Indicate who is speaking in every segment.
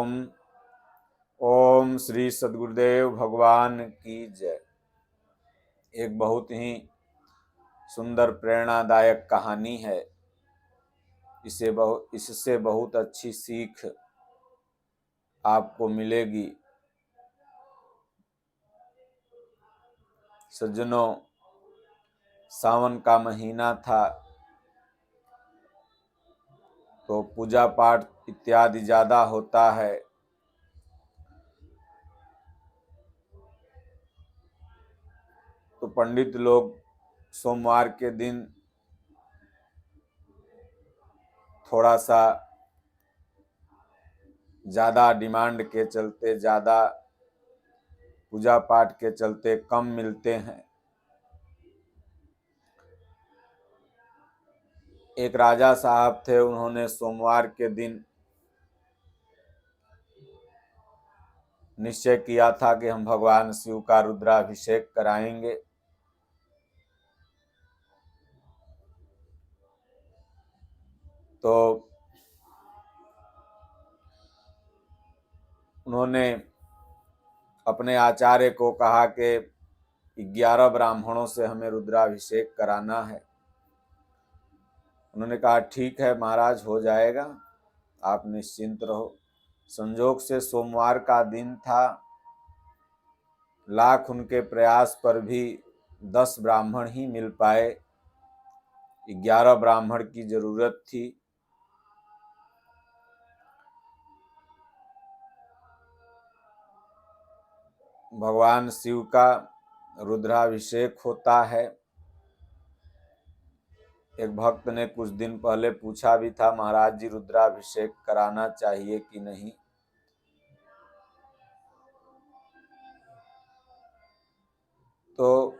Speaker 1: ओम। ओम श्री सद्गुरुदेव भगवान की जय। एक बहुत ही सुंदर प्रेरणादायक कहानी है। इससे बहुत अच्छी सीख आपको मिलेगी। सज्जनों, सावन का महीना था तो पूजा पाठ इत्यादि ज़्यादा होता है। तो पंडित लोग सोमवार के दिन थोड़ा सा ज़्यादा डिमांड के चलते, ज़्यादा पूजा पाठ के चलते कम मिलते हैं। एक राजा साहब थे, उन्होंने सोमवार के दिन निश्चय किया था कि हम भगवान शिव का रुद्राभिषेक कराएंगे। तो उन्होंने अपने आचार्य को कहा कि 11 ब्राह्मणों से हमें रुद्राभिषेक कराना है। उन्होंने कहा ठीक है महाराज, हो जाएगा, आप निश्चिंत रहो। संजोग से सोमवार का दिन था। लाख उनके प्रयास पर भी 10 ब्राह्मण ही मिल पाए। 11 ब्राह्मण की जरूरत थी। भगवान शिव का रुद्राभिषेक होता है। एक भक्त ने कुछ दिन पहले पूछा भी था, महाराज जी रुद्राभिषेक कराना चाहिए कि नहीं। तो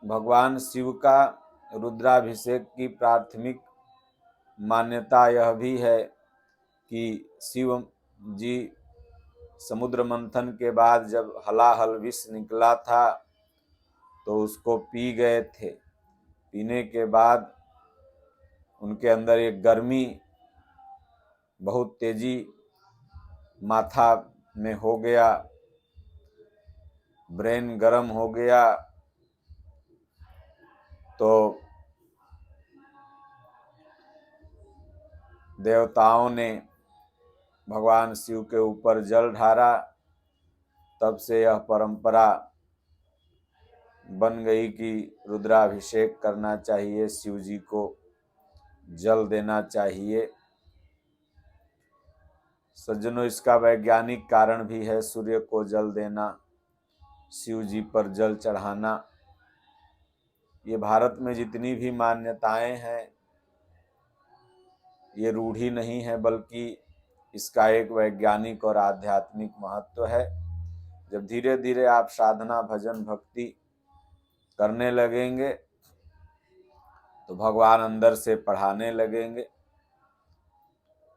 Speaker 1: भगवान शिव का रुद्राभिषेक की प्राथमिक मान्यता यह भी है कि शिव जी समुद्र मंथन के बाद जब हलाहल विष निकला था तो उसको पी गए थे। पीने के बाद उनके अंदर एक गर्मी, बहुत तेजी माथा में हो गया, ब्रेन गर्म हो गया। तो देवताओं ने भगवान शिव के ऊपर जल ढारा। तब से यह परंपरा बन गई कि रुद्राभिषेक करना चाहिए, शिव जी को जल देना चाहिए। सज्जनों, इसका वैज्ञानिक कारण भी है। सूर्य को जल देना, शिव जी पर जल चढ़ाना, ये भारत में जितनी भी मान्यताएं हैं ये रूढ़ी नहीं है, बल्कि इसका एक वैज्ञानिक और आध्यात्मिक महत्व है। जब धीरे धीरे आप साधना, भजन, भक्ति करने लगेंगे तो भगवान अंदर से पढ़ाने लगेंगे।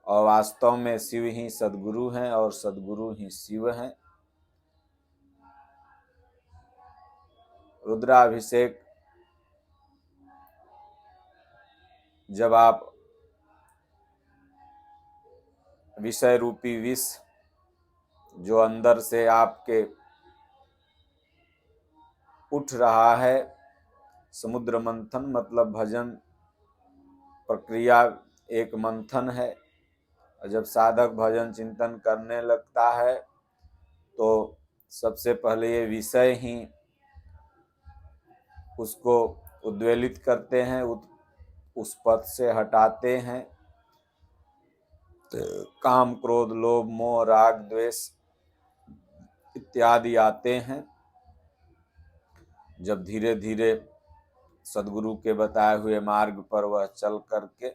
Speaker 1: और वास्तव में शिव ही सद्गुरु हैं और सद्गुरु ही शिव हैं। रुद्राभिषेक जब आप विषय रूपी विष जो अंदर से आपके उठ रहा है, समुद्र मंथन मतलब भजन प्रक्रिया एक मंथन है। और जब साधक भजन चिंतन करने लगता है तो सबसे पहले ये विषय ही उसको उद्वेलित करते हैं, उस पथ से हटाते हैं। काम, क्रोध, लोभ, मोह, राग, द्वेष इत्यादि आते हैं। जब धीरे धीरे सद्गुरु के बताए हुए मार्ग पर वह चल करके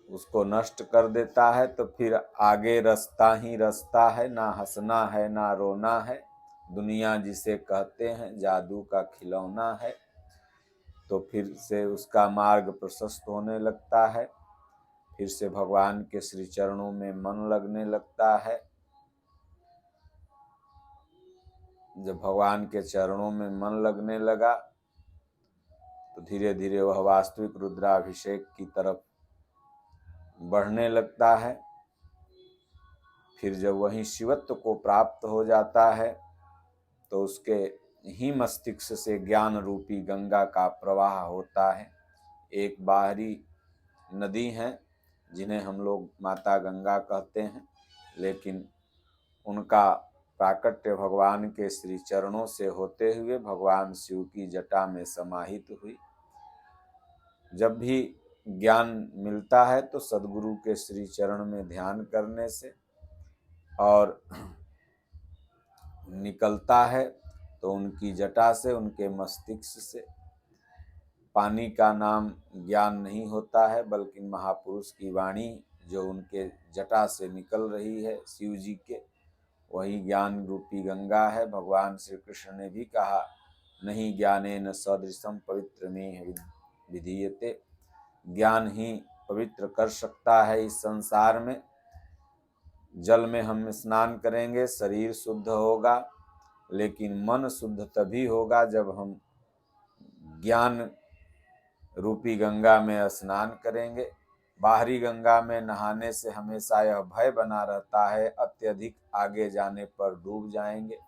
Speaker 1: उसको नष्ट कर देता है तो फिर आगे रास्ता ही रास्ता है। ना हंसना है ना रोना है, दुनिया जिसे कहते हैं जादू का खिलौना है। तो फिर से उसका मार्ग प्रशस्त होने लगता है। फिर से भगवान के श्री चरणों में मन लगने लगता है। जब भगवान के चरणों में मन लगने लगा तो धीरे धीरे वह वास्तविक रुद्राभिषेक की तरफ बढ़ने लगता है। फिर जब वही शिवत्व को प्राप्त हो जाता है तो उसके ही मस्तिष्क से ज्ञान रूपी गंगा का प्रवाह होता है। एक बाहरी नदी हैं जिन्हें हम लोग माता गंगा कहते हैं, लेकिन उनका प्राकट्य भगवान के श्री चरणों से होते हुए भगवान शिव की जटा में समाहित हुई। जब भी ज्ञान मिलता है तो सद्गुरु के श्री चरण में ध्यान करने से और निकलता है तो उनकी जटा से, उनके मस्तिष्क से। पानी का नाम ज्ञान नहीं होता है, बल्कि महापुरुष की वाणी जो उनके जटा से निकल रही है शिव जी के, वही ज्ञान रूपी गंगा है। भगवान श्री कृष्ण ने भी कहा, नहीं ज्ञानेन सदृशम पवित्रमेह विधीयते। ज्ञान ही पवित्र कर सकता है इस संसार में। जल में हम स्नान करेंगे, शरीर शुद्ध होगा, लेकिन मन शुद्ध तभी होगा जब हम ज्ञान रूपी गंगा में स्नान करेंगे। बाहरी गंगा में नहाने से हमेशा यह भय बना रहता है, अत्यधिक आगे जाने पर डूब जाएंगे,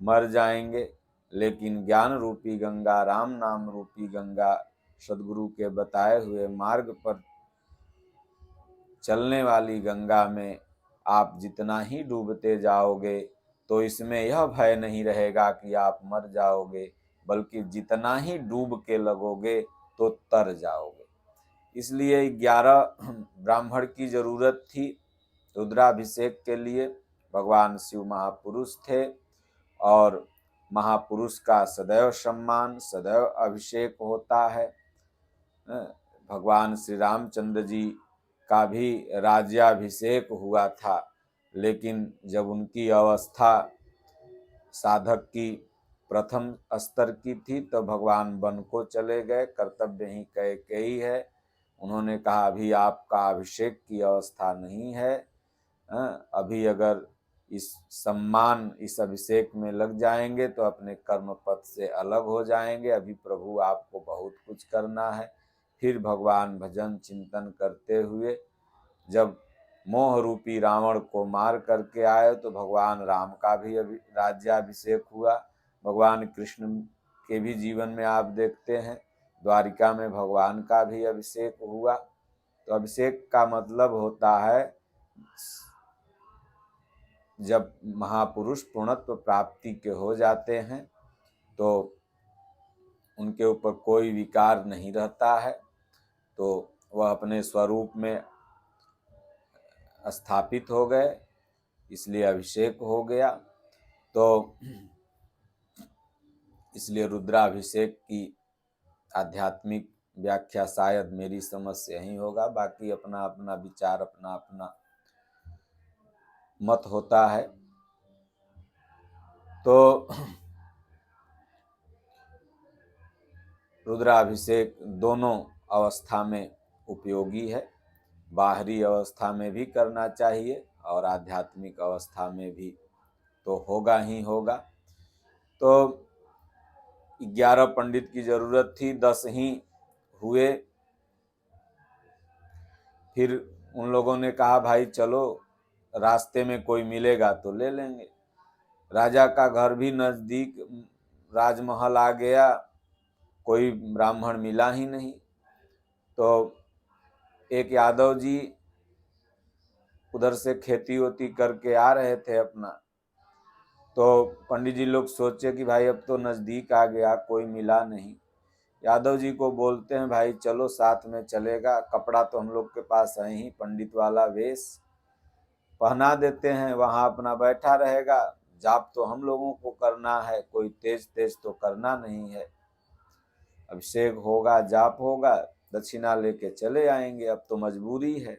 Speaker 1: मर जाएंगे। लेकिन ज्ञान रूपी गंगा, राम नाम रूपी गंगा, सद्गुरु के बताए हुए मार्ग पर चलने वाली गंगा में आप जितना ही डूबते जाओगे तो इसमें यह भय नहीं रहेगा कि आप मर जाओगे, बल्कि जितना ही डूब के लगोगे तो तर जाओगे। इसलिए 11 ब्राह्मण की जरूरत थी रुद्राभिषेक के लिए। भगवान शिव महापुरुष थे और महापुरुष का सदैव सम्मान, सदैव अभिषेक होता है। भगवान श्री रामचंद्र जी का भी राज्याभिषेक हुआ था, लेकिन जब उनकी अवस्था साधक की प्रथम स्तर की थी तो भगवान वन को चले गए। कर्तव्य ही कैकेयी है। उन्होंने कहा अभी आपका अभिषेक की अवस्था नहीं है, अभी अगर इस सम्मान, इस अभिषेक में लग जाएंगे तो अपने कर्म पथ से अलग हो जाएंगे। अभी प्रभु आपको बहुत कुछ करना है। फिर भगवान भजन चिंतन करते हुए जब मोह रूपी रावण को मार करके आए तो भगवान राम का भी राज्याभिषेक हुआ। भगवान कृष्ण के भी जीवन में आप देखते हैं द्वारिका में भगवान का भी अभिषेक हुआ। तो अभिषेक का मतलब होता है जब महापुरुष पूर्णत्व प्राप्ति के हो जाते हैं तो उनके ऊपर कोई विकार नहीं रहता है, तो वह अपने स्वरूप में स्थापित हो गए, इसलिए अभिषेक हो गया। तो इसलिए रुद्राभिषेक की आध्यात्मिक व्याख्या शायद मेरी समझ से यही होगा, बाकी अपना अपना विचार, अपना अपना मत होता है। तो रुद्राभिषेक दोनों अवस्था में उपयोगी है। बाहरी अवस्था में भी करना चाहिए और आध्यात्मिक अवस्था में भी तो होगा ही होगा। तो 11 पंडित की जरूरत थी, 10 ही हुए। फिर उन लोगों ने कहा भाई चलो रास्ते में कोई मिलेगा तो ले लेंगे। राजा का घर भी नजदीक, राजमहल आ गया, कोई ब्राह्मण मिला ही नहीं। तो एक यादव जी उधर से खेती होती करके आ रहे थे अपना, तो पंडित जी लोग सोचे कि भाई अब तो नजदीक आ गया, कोई मिला नहीं। यादव जी को बोलते हैं भाई चलो साथ में चलेगा, कपड़ा तो हम लोग के पास है ही, पंडित वाला वेश पहना देते हैं, वहां अपना बैठा रहेगा। जाप तो हम लोगों को करना है, कोई तेज तेज तो करना नहीं है। अभिषेक होगा, जाप होगा, दक्षिणा लेके चले आएंगे, अब तो मजबूरी है।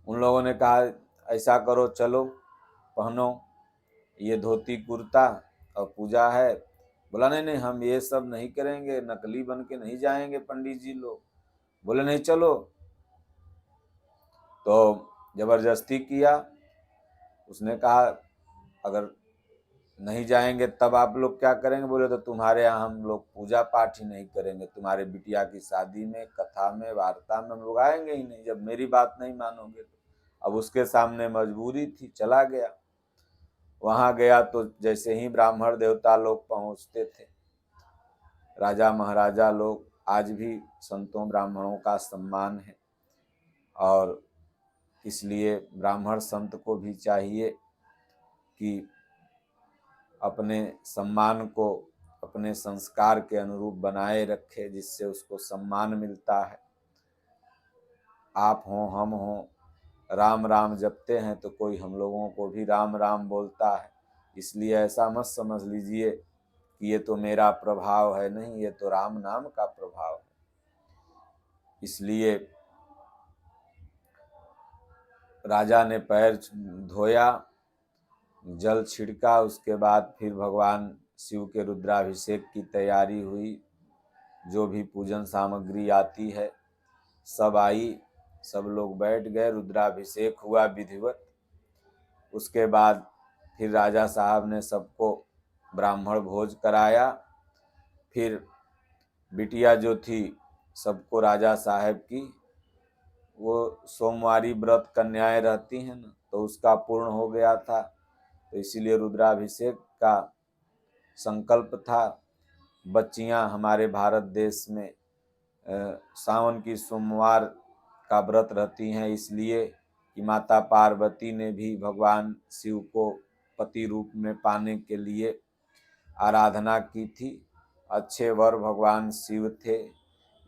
Speaker 1: उन लोगों ने कहा ऐसा करो, चलो पहनो ये धोती कुर्ता और पूजा है। बोला नहीं नहीं हम ये सब नहीं करेंगे, नकली बन के नहीं जाएंगे पंडित जी लोग। बोले नहीं चलो। तो जबरदस्ती किया। उसने कहा अगर नहीं जाएंगे तब आप लोग क्या करेंगे? बोले तो तुम्हारे यहाँ हम लोग पूजा पाठ ही नहीं करेंगे, तुम्हारे बिटिया की शादी में, कथा में, वार्ता में हम लोग आएंगे ही नहीं, जब मेरी बात नहीं मानोगे तो। अब उसके सामने मजबूरी थी, चला गया। वहां गया तो जैसे ही ब्राह्मण देवता लोग पहुंचते थे, राजा महाराजा लोग, आज भी संतों ब्राह्मणों का सम्मान है, और इसलिए ब्राह्मण संत को भी चाहिए कि अपने सम्मान को अपने संस्कार के अनुरूप बनाए रखे, जिससे उसको सम्मान मिलता है। आप हों, हम हों, राम राम जपते हैं तो कोई हम लोगों को भी राम राम बोलता है। इसलिए ऐसा मत समझ लीजिए कि ये तो मेरा प्रभाव है, नहीं, ये तो राम नाम का प्रभाव है। इसलिए राजा ने पैर धोया, जल छिड़का, उसके बाद फिर भगवान शिव के रुद्राभिषेक की तैयारी हुई। जो भी पूजन सामग्री आती है सब आई, सब लोग बैठ गए, रुद्राभिषेक हुआ विधिवत। उसके बाद फिर राजा साहब ने सबको ब्राह्मण भोज कराया। फिर बिटिया जो थी, सबको राजा साहब की वो सोमवारी व्रत कन्याएं रहती हैं ना, तो उसका पूर्ण हो गया था, तो इसीलिए रुद्राभिषेक का संकल्प था। बच्चियां हमारे भारत देश में सावन की सोमवार का व्रत रहती हैं, इसलिए कि माता पार्वती ने भी भगवान शिव को पति रूप में पाने के लिए आराधना की थी। अच्छे वर भगवान शिव थे,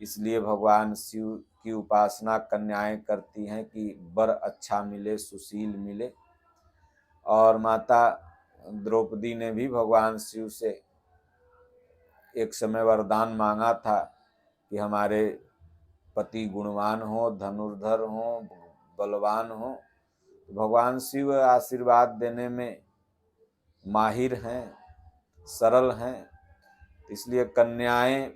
Speaker 1: इसलिए भगवान शिव की उपासना कन्याएं करती हैं कि वर अच्छा मिले, सुशील मिले। और माता द्रौपदी ने भी भगवान शिव से एक समय वरदान मांगा था कि हमारे पति गुणवान हो, धनुर्धर हो, बलवान हो। तो भगवान शिव आशीर्वाद देने में माहिर हैं, सरल हैं, इसलिए कन्याएं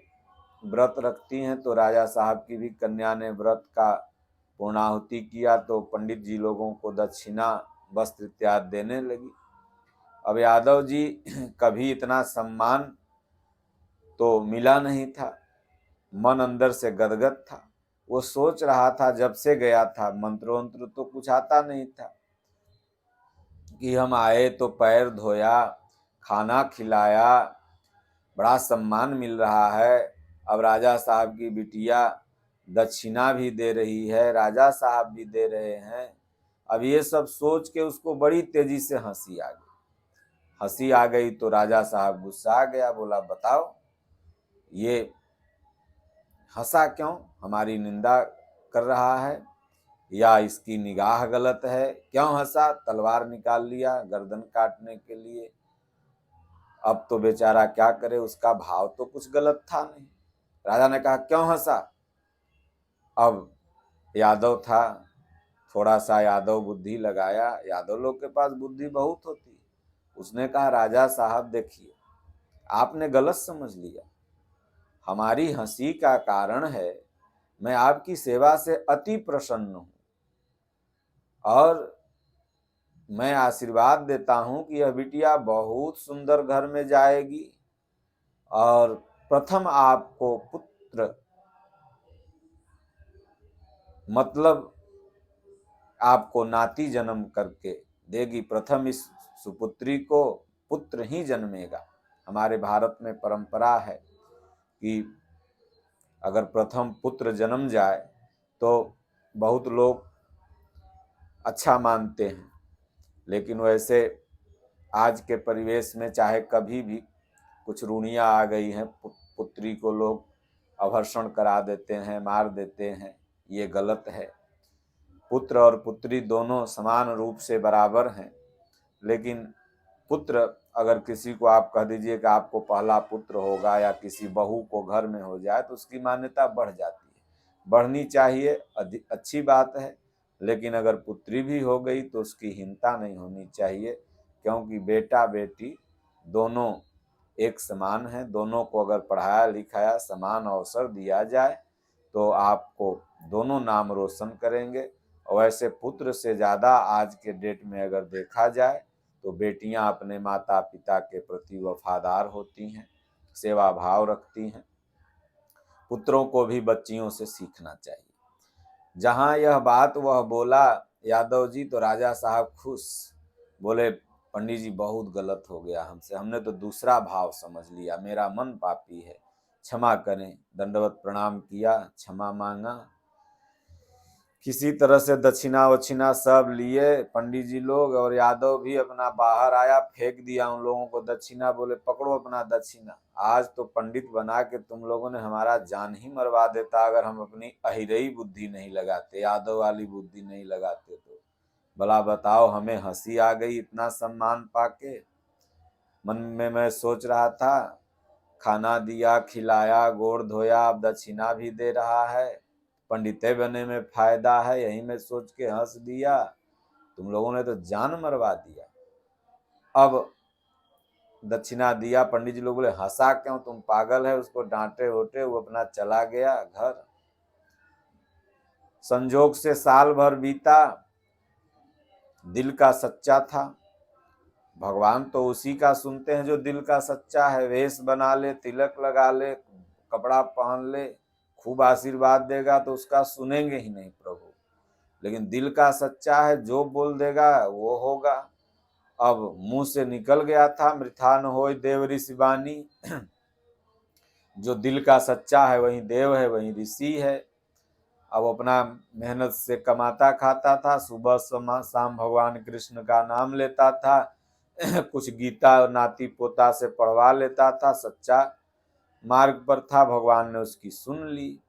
Speaker 1: व्रत रखती हैं। तो राजा साहब की भी कन्या ने व्रत का पूर्णाहुति किया, तो पंडित जी लोगों को दक्षिणा वस्त्र इत्यादि देने लगी। अब यादव जी कभी इतना सम्मान तो मिला नहीं था, मन अंदर से गदगद था। वो सोच रहा था, जब से गया था मंत्रोंत्र तो कुछ आता नहीं था, कि हम आए तो पैर धोया, खाना खिलाया, बड़ा सम्मान मिल रहा है। अब राजा साहब की बिटिया दक्षिणा भी दे रही है, राजा साहब भी दे रहे हैं। अब ये सब सोच के उसको बड़ी तेजी से हंसी आ गई। हंसी आ गई तो राजा साहब गुस्सा आ गया, बोला बताओ ये हंसा क्यों, हमारी निंदा कर रहा है या इसकी निगाह गलत है, क्यों हंसा? तलवार निकाल लिया गर्दन काटने के लिए। अब तो बेचारा क्या करे, उसका भाव तो कुछ गलत था नहीं। राजा ने कहा क्यों हंसा? अब यादव था, थोड़ा सा यादव बुद्धि लगाया, यादव लोग के पास बुद्धि बहुत होती। उसने कहा राजा साहब देखिए, आपने गलत समझ लिया, हमारी हंसी का कारण है मैं आपकी सेवा से अति प्रसन्न हूं, और मैं आशीर्वाद देता हूं कि यह बिटिया बहुत सुंदर घर में जाएगी, और प्रथम आपको पुत्र, मतलब आपको नाती जन्म करके देगी। प्रथम इस सुपुत्री को पुत्र ही जन्मेगा। हमारे भारत में परंपरा है कि अगर प्रथम पुत्र जन्म जाए तो बहुत लोग अच्छा मानते हैं, लेकिन वैसे आज के परिवेश में चाहे कभी भी कुछ रूढ़ियाँ आ गई हैं, पुत्री को लोग अपहरण करा देते हैं, मार देते हैं, ये गलत है। पुत्र और पुत्री दोनों समान रूप से बराबर हैं, लेकिन पुत्र अगर किसी को आप कह दीजिए कि आपको पहला पुत्र होगा, या किसी बहू को घर में हो जाए, तो उसकी मान्यता बढ़ जाती है। बढ़नी चाहिए, अच्छी बात है, लेकिन अगर पुत्री भी हो गई तो उसकी हीनता नहीं होनी चाहिए, क्योंकि बेटा बेटी दोनों एक समान हैं। दोनों को अगर पढ़ाया लिखाया, समान अवसर दिया जाए तो आपको दोनों नाम रोशन करेंगे। और वैसे पुत्र से ज़्यादा आज के डेट में अगर देखा जाए तो बेटियां अपने माता पिता के प्रति वफादार होती हैं, सेवा भाव रखती हैं। पुत्रों को भी बच्चियों से सीखना चाहिए। जहाँ यह बात वह बोला, यादव जी। तो राजा साहब खुश, बोले पंडित जी बहुत गलत हो गया हमसे, हमने तो दूसरा भाव समझ लिया, मेरा मन पापी है, क्षमा करें। दंडवत प्रणाम किया, क्षमा मांगा, किसी तरह से दक्षिणा वक्षिणा सब लिए पंडित जी लोग, और यादव भी अपना बाहर आया, फेंक दिया उन लोगों को दक्षिणा, बोले पकड़ो अपना दक्षिणा। आज तो पंडित बना के तुम लोगों ने हमारा जान ही मरवा देता अगर हम अपनी अहिरई बुद्धि नहीं लगाते, यादव वाली बुद्धि नहीं लगाते तो। भला बताओ, हमें हंसी आ गई इतना सम्मान पाके। मन में मैं सोच रहा था, खाना दिया, खिलाया, गोड़ धोया, अब दक्षिणा भी दे रहा है, पंडिते बने में फायदा है, यही मैं सोच के हंस दिया। तुम लोगों ने तो जान मरवा दिया। अब दक्षिणा दिया, पंडित जी लोग बोले हंसा क्यों, तुम पागल है, उसको डांटे वोटे, वो अपना चला गया घर। संजोग से साल भर बीता, दिल का सच्चा था। भगवान तो उसी का सुनते हैं जो दिल का सच्चा है। वेश बना ले, तिलक लगा ले, कपड़ा पहन ले, खूब आशीर्वाद देगा तो उसका सुनेंगे ही नहीं प्रभु। लेकिन दिल का सच्चा है, जो बोल देगा वो होगा। अब मुंह से निकल गया था, मृथा न होय देव ऋषि वाणी। जो दिल का सच्चा है वही देव है, वही ऋषि है। अब अपना मेहनत से कमाता खाता था, सुबह शाम भगवान कृष्ण का नाम लेता था, कुछ गीता नाती पोता से पढ़वा लेता था, सच्चा मार्ग पर था, भगवान ने उसकी सुन ली।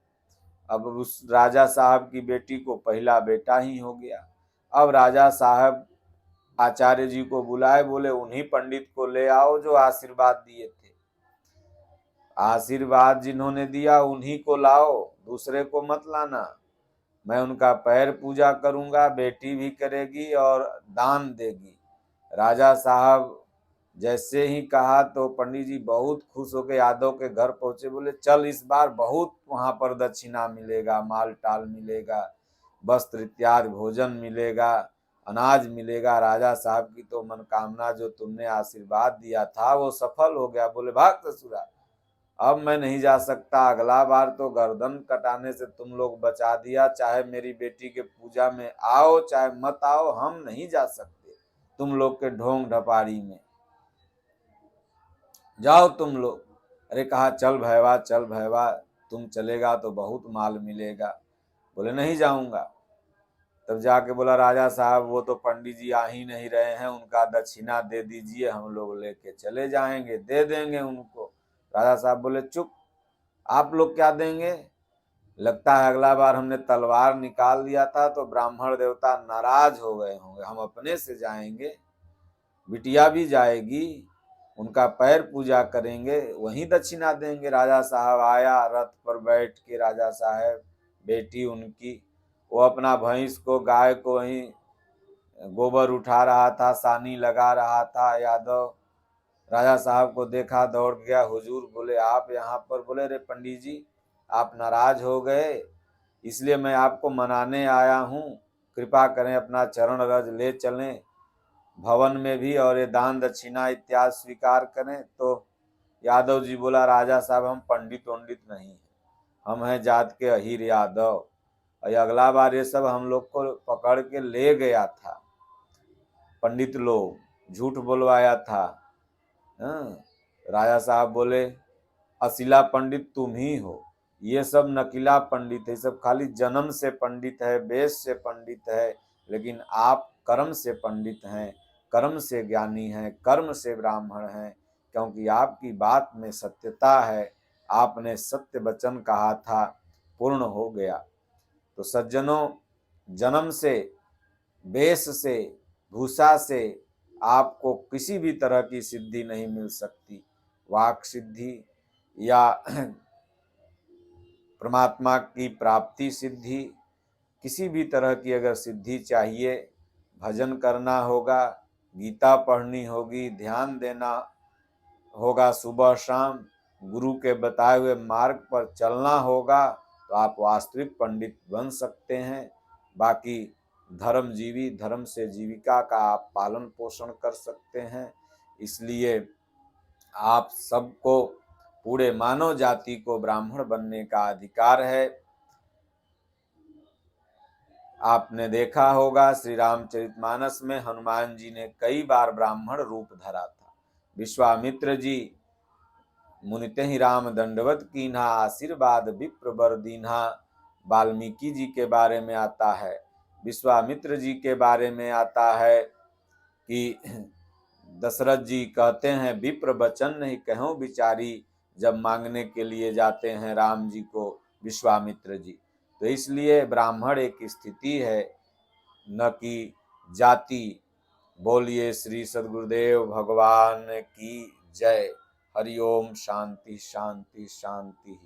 Speaker 1: अब उस राजा साहब की बेटी को पहला बेटा ही हो गया। अब राजा साहब आचार्य जी को बुलाए, बोले उन्हीं पंडित को ले आओ जो आशीर्वाद दिए थे, आशीर्वाद जिन्होंने दिया उन्हीं को लाओ, दूसरे को मत लाना। मैं उनका पैर पूजा करूंगा, बेटी भी करेगी और दान देगी। राजा साहब जैसे ही कहा तो पंडित जी बहुत खुश होकर यादव के घर पहुंचे, बोले चल इस बार बहुत वहां पर दक्षिणा मिलेगा, माल टाल मिलेगा, वस्त्र इत्यादि भोजन मिलेगा, अनाज मिलेगा। राजा साहब की तो मनोकामना जो तुमने आशीर्वाद दिया था वो सफल हो गया। बोले भाग ससुरा, अब मैं नहीं जा सकता, अगला बार तो गर्दन कटाने से तुम लोग बचा दिया, चाहे मेरी बेटी के पूजा में आओ चाहे मत आओ, हम नहीं जा सकते तुम लोग के ढोंग ढपारी में, जाओ तुम लोग। अरे कहा चल भैया, चल भैया, तुम चलेगा तो बहुत माल मिलेगा। बोले नहीं जाऊंगा। तब जाके बोला राजा साहब वो तो पंडित जी आ ही नहीं रहे हैं, उनका दक्षिणा दे दीजिए, हम लोग लेके चले जाएंगे, दे देंगे उनको। राजा साहब बोले चुप, आप लोग क्या देंगे, लगता है अगला बार हमने तलवार निकाल दिया था तो ब्राह्मण देवता नाराज हो गए होंगे, हम अपने से जाएंगे, बिटिया भी जाएगी, उनका पैर पूजा करेंगे, वहीं दक्षिणा देंगे। राजा साहब आया, रथ पर बैठ के राजा साहब, बेटी उनकी, वो अपना भैंस को, गाय को वहीं गोबर उठा रहा था, सानी लगा रहा था। यादव राजा साहब को देखा, दौड़ गया, हुजूर, बोले आप यहाँ पर। बोले रे पंडित जी, आप नाराज हो गए इसलिए मैं आपको मनाने आया हूँ, कृपा करें अपना चरण रज ले चलें भवन में भी, और ये दान दक्षिणा इत्यादि स्वीकार करें। तो यादव जी बोला राजा साहब हम पंडित वंडित नहीं हैं, हम हैं जात के अहीर यादव, और अगला बार ये सब हम लोग को पकड़ के ले गया था, पंडित लोग झूठ बोलवाया था। राजा साहब बोले असीला पंडित तुम ही हो, ये सब नकीला पंडित है, सब खाली जन्म से पंडित है, वेश से पंडित है, लेकिन आप कर्म से पंडित हैं, कर्म से ज्ञानी हैं, कर्म से ब्राह्मण हैं, क्योंकि आपकी बात में सत्यता है, आपने सत्य वचन कहा था, पूर्ण हो गया। तो सज्जनों, जन्म से, वेश से, भूषा से आपको किसी भी तरह की सिद्धि नहीं मिल सकती। वाक सिद्धि या परमात्मा की प्राप्ति सिद्धि, किसी भी तरह की अगर सिद्धि चाहिए, भजन करना होगा, गीता पढ़नी होगी, ध्यान देना होगा सुबह शाम, गुरु के बताए हुए मार्ग पर चलना होगा, तो आप वास्तविक पंडित बन सकते हैं। बाकी धर्मजीवी, धर्म से जीविका का आप पालन पोषण कर सकते हैं। इसलिए आप सबको, पूरे मानव जाति को ब्राह्मण बनने का अधिकार है। आपने देखा होगा श्री रामचरितमानस में हनुमान जी ने कई बार ब्राह्मण रूप धरा था। विश्वामित्र जी मुनिते ही राम दंडवत कीन्हा, आशीर्वाद विप्र बर दीन्हा। वाल्मीकि जी के बारे में आता है, विश्वामित्र जी के बारे में आता है कि दशरथ जी कहते हैं विप्र बचन नहीं कहो बिचारी, जब मांगने के लिए जाते हैं राम जी को विश्वामित्र जी। तो इसलिए ब्राह्मण एक स्थिति है, न कि जाति। बोलिए श्री सद्गुरुदेव भगवान की जय। हरिओम। शांति शांति शांति।